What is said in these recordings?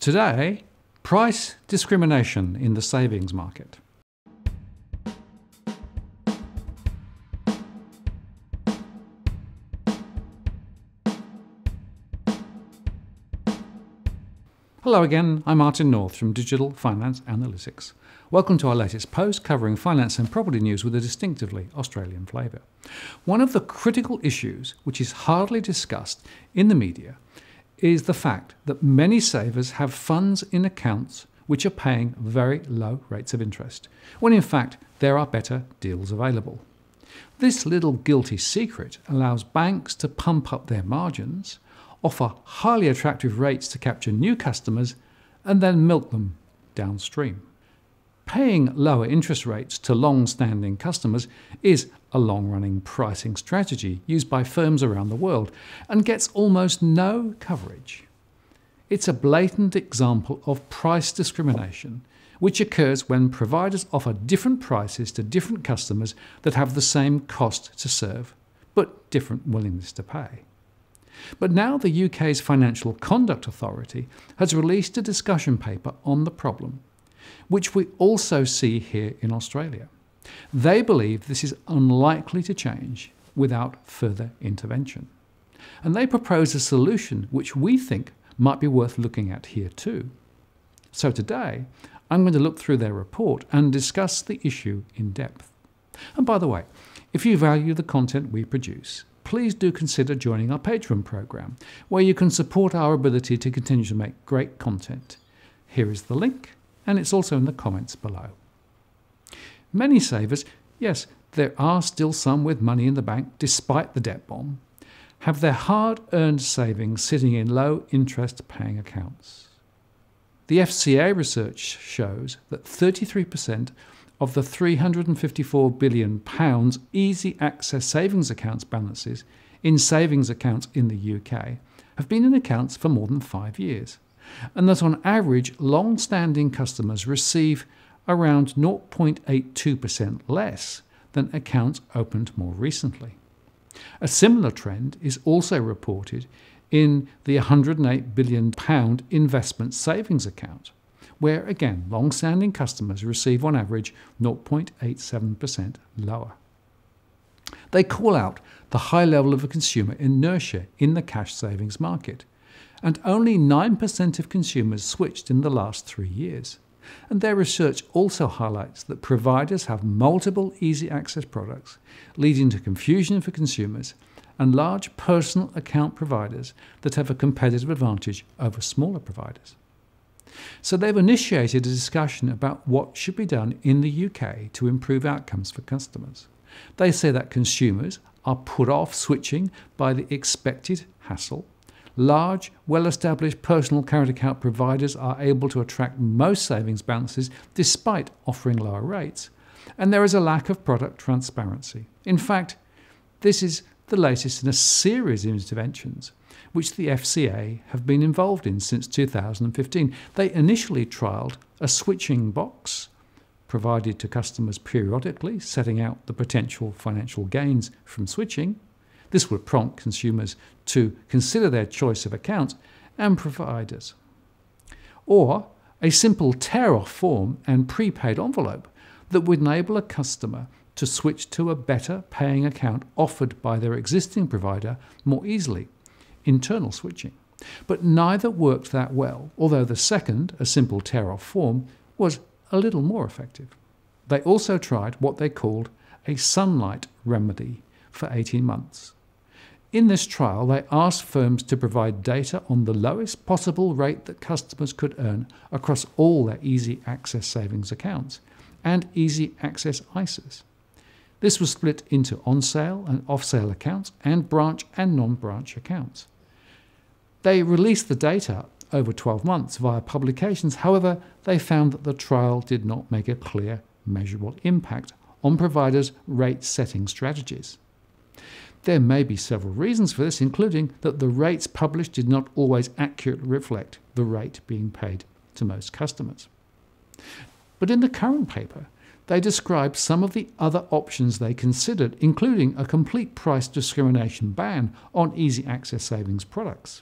Today, price discrimination in the savings market. Hello again, I'm Martin North from Digital Finance Analytics. Welcome to our latest post covering finance and property news with a distinctively Australian flavour. One of the critical issues which is hardly discussed in the media is the fact that many savers have funds in accounts which are paying very low rates of interest, when in fact there are better deals available. This little guilty secret allows banks to pump up their margins, offer highly attractive rates to capture new customers, and then milk them downstream. Paying lower interest rates to long-standing customers is a long-running pricing strategy used by firms around the world and gets almost no coverage. It's a blatant example of price discrimination, which occurs when providers offer different prices to different customers that have the same cost to serve, but different willingness to pay. But now the UK's Financial Conduct Authority has released a discussion paper on the problem, which we also see here in Australia. They believe this is unlikely to change without further intervention. And they propose a solution which we think might be worth looking at here too. So today, I'm going to look through their report and discuss the issue in depth. And by the way, if you value the content we produce, please do consider joining our Patreon program, where you can support our ability to continue to make great content. Here is the link, and it's also in the comments below. Many savers, yes, there are still some with money in the bank despite the debt bomb, have their hard-earned savings sitting in low-interest paying accounts. The FCA research shows that 33% of the £354 billion easy access savings accounts balances in savings accounts in the UK have been in accounts for more than 5 years, and that on average long-standing customers receive around 0.82% less than accounts opened more recently. A similar trend is also reported in the £108 billion investment savings account, where again long-standing customers receive on average 0.87% lower. They call out the high level of consumer inertia in the cash savings market, and only 9% of consumers switched in the last 3 years. And their research also highlights that providers have multiple easy access products, leading to confusion for consumers and large personal account providers that have a competitive advantage over smaller providers. So they've initiated a discussion about what should be done in the UK to improve outcomes for customers. They say that consumers are put off switching by the expected hassle. Large, well-established personal current account providers are able to attract most savings balances despite offering lower rates, and there is a lack of product transparency. In fact, this is the latest in a series of interventions which the FCA have been involved in since 2015. They initially trialled a switching box provided to customers periodically, setting out the potential financial gains from switching. This would prompt consumers to consider their choice of accounts and providers. Or a simple tear-off form and prepaid envelope that would enable a customer to switch to a better paying account offered by their existing provider more easily, internal switching. But neither worked that well, although the second, a simple tear-off form, was a little more effective. They also tried what they called a sunlight remedy for 18 months. In this trial, they asked firms to provide data on the lowest possible rate that customers could earn across all their easy access savings accounts and easy access ISAs. This was split into on-sale and off-sale accounts and branch and non-branch accounts. They released the data over 12 months via publications. However, they found that the trial did not make a clear, measurable impact on providers' rate-setting strategies. There may be several reasons for this, including that the rates published did not always accurately reflect the rate being paid to most customers. But in the current paper, they describe some of the other options they considered, including a complete price discrimination ban on easy access savings products.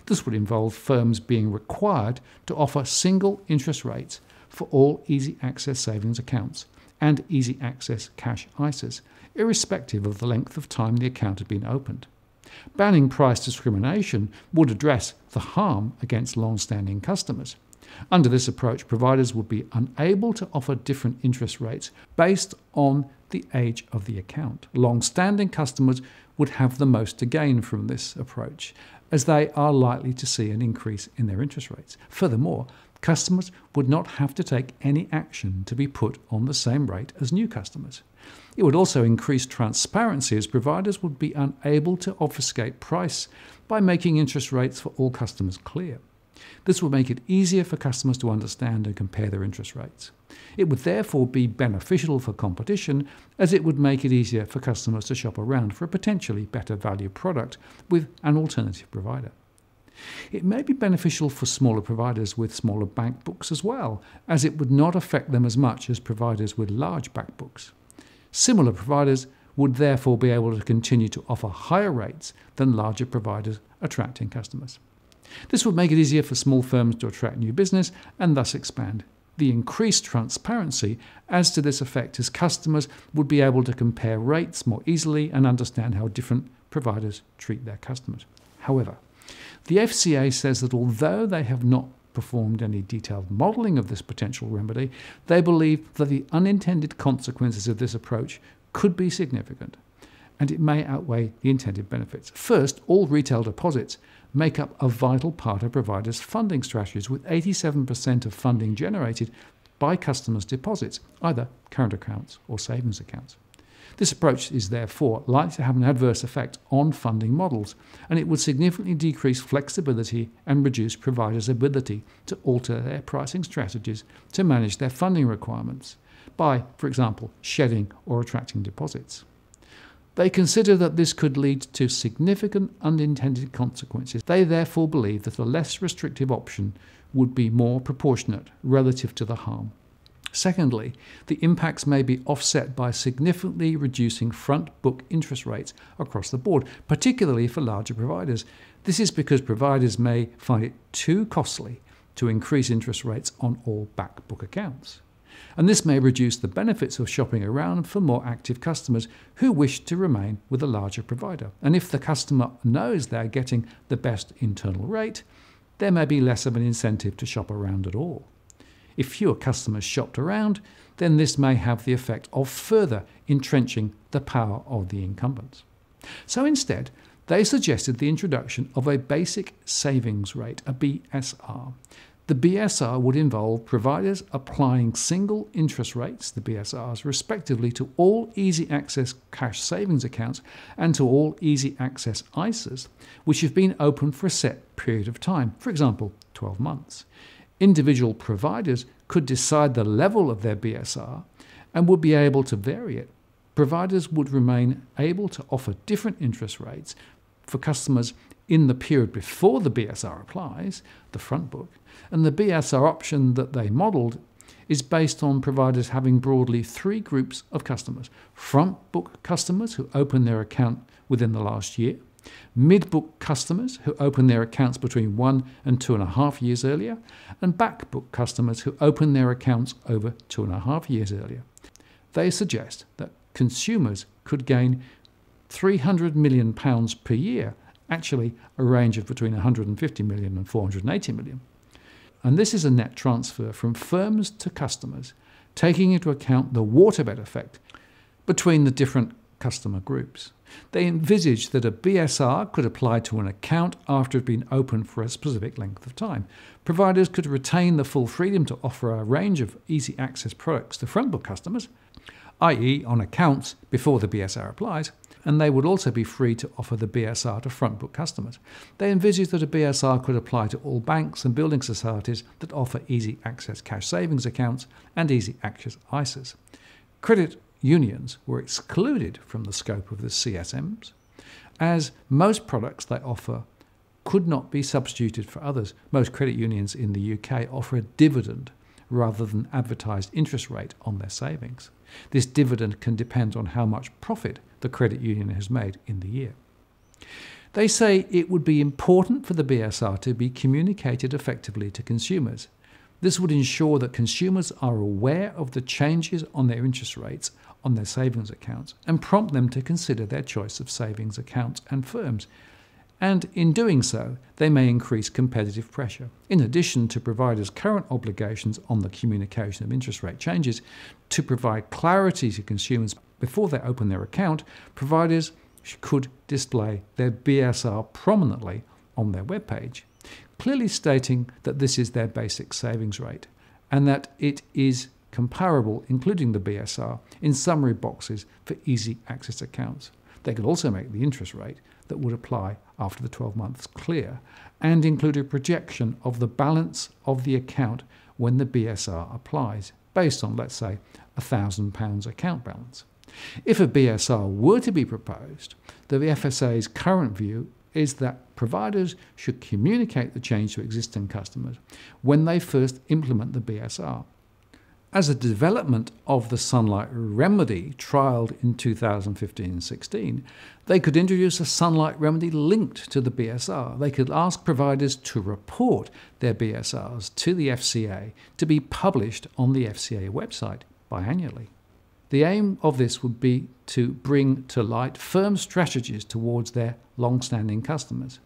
This would involve firms being required to offer single interest rates for all easy access savings accounts and easy access cash ISAs, irrespective of the length of time the account had been opened. Banning price discrimination would address the harm against long-standing customers. Under this approach, providers would be unable to offer different interest rates based on the age of the account. Long-standing customers would have the most to gain from this approach, as they are likely to see an increase in their interest rates. Furthermore, customers would not have to take any action to be put on the same rate as new customers. It would also increase transparency, as providers would be unable to obfuscate price by making interest rates for all customers clear. This would make it easier for customers to understand and compare their interest rates. It would therefore be beneficial for competition, as it would make it easier for customers to shop around for a potentially better value product with an alternative provider. It may be beneficial for smaller providers with smaller bank books as well, as it would not affect them as much as providers with large bank books. Similar providers would therefore be able to continue to offer higher rates than larger providers, attracting customers. This would make it easier for small firms to attract new business and thus expand. The increased transparency as to this effect, as customers would be able to compare rates more easily and understand how different providers treat their customers. However, the FCA says that although they have not performed any detailed modelling of this potential remedy, they believe that the unintended consequences of this approach could be significant, and it may outweigh the intended benefits. First, all retail deposits make up a vital part of providers' funding strategies, with 87% of funding generated by customers' deposits, either current accounts or savings accounts. This approach is therefore likely to have an adverse effect on funding models, and it would significantly decrease flexibility and reduce providers' ability to alter their pricing strategies to manage their funding requirements by, for example, shedding or attracting deposits. They consider that this could lead to significant unintended consequences. They therefore believe that a less restrictive option would be more proportionate relative to the harm. Secondly, the impacts may be offset by significantly reducing front book interest rates across the board, particularly for larger providers. This is because providers may find it too costly to increase interest rates on all back book accounts. And this may reduce the benefits of shopping around for more active customers who wish to remain with a larger provider. And if the customer knows they're getting the best internal rate, there may be less of an incentive to shop around at all. If fewer customers shopped around, then this may have the effect of further entrenching the power of the incumbents. So instead, they suggested the introduction of a basic savings rate, a BSR. The BSR would involve providers applying single interest rates, the BSRs, respectively to all easy access cash savings accounts and to all easy access ISAs, which have been open for a set period of time, for example, 12 months. Individual providers could decide the level of their BSR and would be able to vary it. Providers would remain able to offer different interest rates for customers in the period before the BSR applies, the front book, and the BSR option that they modelled is based on providers having broadly three groups of customers: front book customers who open their account within the last year, mid-book customers who open their accounts between 1 and 2.5 years earlier, and back-book customers who open their accounts over 2.5 years earlier. They suggest that consumers could gain £300 million per year, actually a range of between 150 million and 480 million. And this is a net transfer from firms to customers, taking into account the waterbed effect between the different customer groups. They envisaged that a BSR could apply to an account after it had been open for a specific length of time. Providers could retain the full freedom to offer a range of easy access products to front book customers, i.e. on accounts before the BSR applies, and they would also be free to offer the BSR to front book customers. They envisaged that a BSR could apply to all banks and building societies that offer easy access cash savings accounts and easy access ISAs. Credit unions were excluded from the scope of the CSMs, as most products they offer could not be substituted for others. Most credit unions in the UK offer a dividend rather than advertised interest rate on their savings. This dividend can depend on how much profit the credit union has made in the year. They say it would be important for the BSR to be communicated effectively to consumers. This would ensure that consumers are aware of the changes on their interest rates on their savings accounts and prompt them to consider their choice of savings accounts and firms. And in doing so, they may increase competitive pressure. In addition to providers' current obligations on the communication of interest rate changes, to provide clarity to consumers before they open their account, providers could display their BSR prominently on their webpage, clearly stating that this is their basic savings rate and that it is comparable, including the BSR, in summary boxes for easy access accounts. They could also make the interest rate that would apply after the 12 months clear and include a projection of the balance of the account when the BSR applies, based on, let's say, £1,000 account balance. If a BSR were to be proposed, the FSA's current view is that providers should communicate the change to existing customers when they first implement the BSR. As a development of the Sunlight Remedy trialled in 2015-16, they could introduce a Sunlight Remedy linked to the BSR. They could ask providers to report their BSRs to the FCA to be published on the FCA website biannually. The aim of this would be to bring to light firm strategies towards their long-standing customers.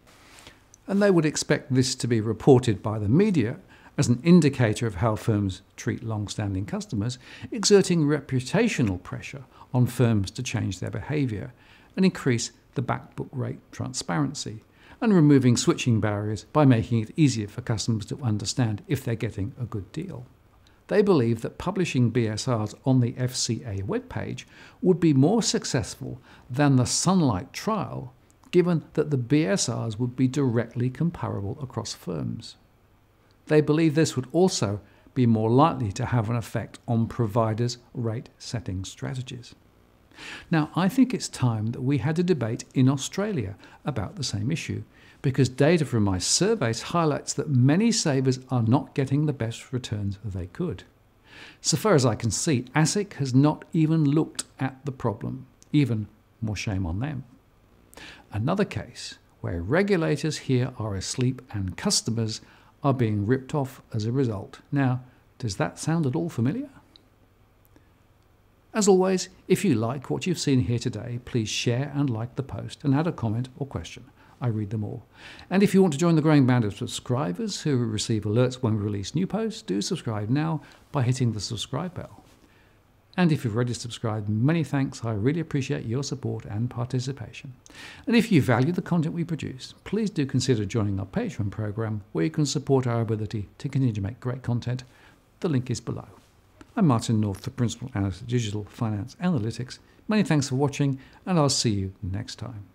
And they would expect this to be reported by the media as an indicator of how firms treat long-standing customers, exerting reputational pressure on firms to change their behaviour and increase the backbook rate transparency, and removing switching barriers by making it easier for customers to understand if they're getting a good deal. They believe that publishing BSRs on the FCA webpage would be more successful than the Sunlight trial, given that the BSRs would be directly comparable across firms. They believe this would also be more likely to have an effect on providers' rate-setting strategies. Now, I think it's time that we had a debate in Australia about the same issue, because data from my surveys highlights that many savers are not getting the best returns they could. So far as I can see, ASIC has not even looked at the problem. Even more shame on them. Another case where regulators here are asleep and customers are being ripped off as a result. Now, does that sound at all familiar? As always, if you like what you've seen here today, please share and like the post and add a comment or question. I read them all. And if you want to join the growing band of subscribers who receive alerts when we release new posts, do subscribe now by hitting the subscribe bell. And if you've already subscribed, many thanks. I really appreciate your support and participation. And if you value the content we produce, please do consider joining our Patreon program, where you can support our ability to continue to make great content. The link is below. I'm Martin North, the Principal Analyst at Digital Finance Analytics. Many thanks for watching, and I'll see you next time.